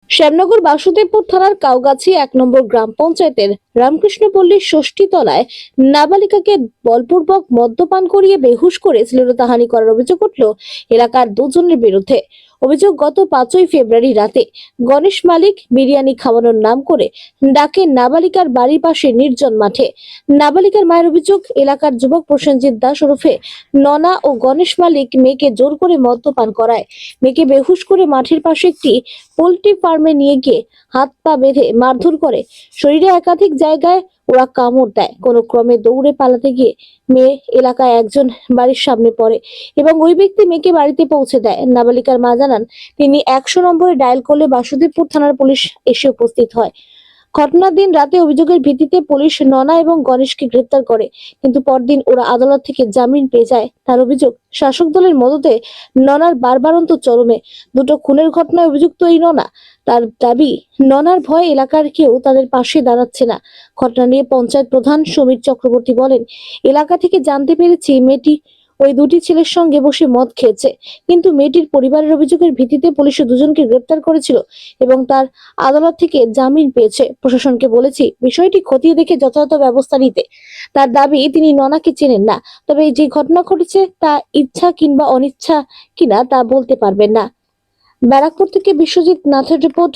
শ্যামনগর বাসুদেবপুর থানার কাউগাছি ১ নম্বর গ্রাম পঞ্চায়েতের রামকৃষ্ণপল্লীর ষষ্ঠীতলায় নাবালিকাকে বলপূর্বক মদ্যপান করিয়ে বেহুশ করে শ্লীলতাহানি করার অভিযোগ উঠল এলাকার দুজনের বিরুদ্ধে। অভিযোগ, গত ৫ই ফেব্রুয়ারি রাতে গণেশ মালিক বিরিয়ানি খাওয়ানোর নাম করে ডাকে নাবালিকার বাড়ির পাশে নির্জন মাঠে। নাবালিকার মায়ের অভিযোগ, এলাকার যুবক প্রসেনজিৎ দাস ওরফে ননা ও গণেশ মালিক মেয়েকে জোর করে মদ্যপান করায়। মেয়েকে বেহুশ করে মাঠের পাশে একটি পোল্ট্রি ফার্মে নিয়ে গিয়ে হাত পা বেঁধে মারধর করে। শরীরে একাধিক জায়গায় ওরা কামড় দেয়। কোনো ক্রমে দৌড়ে পালাতে গিয়ে মেয়ে এলাকায় একজন বাড়ির সামনে পড়ে এবং ওই ব্যক্তি মেয়েকে বাড়িতে পৌঁছে দেয়। নাবালিকার মা জানান, তিনি ১০০ নম্বরে ডায়াল করলে বাসুদেবপুর থানার পুলিশ এসে উপস্থিত হয়। ঘটনার দিন রাতে অভিযোগের ভিত্তিতে পুলিশ ননা এবং গণেশকে গ্রেপ্তার করে, কিন্তু পরদিন ওরা আদালত থেকে জামিন পেয়ে যায়। তার অভিযোগ, শাসক দলের মদতে ননার বারবারন্ত চরমে। দুটো খুনের ঘটনায় অভিযুক্ত এই ননা। তার দাবি, ননার ভয়ে এলাকার কেউ তাদের পাশে দাঁড়াচ্ছে না। ঘটনা নিয়ে পঞ্চায়েত প্রধান সমীর চক্রবর্তী বলেন, এলাকা থেকে জানতে পেরেছি মেয়েটি ওই দুটি ছেলের সঙ্গে বসে মদ খেয়েছে, কিন্তু মেয়েটির পরিবারের অভিযোগের ভিত্তিতে পুলিশ দুজনকে গ্রেপ্তার করেছিল এবং তার আদালত থেকে জামিন পেয়েছে। প্রশাসনকে বলেছি বিষয়টি খতিয়ে দেখে যথাযথ ব্যবস্থা নিতে। তার দাবি, তিনি ননাকে চেনেন না, তবে যে ঘটনা ঘটেছে তা ইচ্ছা কিংবা অনিচ্ছা কিনা তা বলতে পারবেন না। ব্যারাকপুর থেকে বিশ্বজিৎ নাথের রিপোর্ট,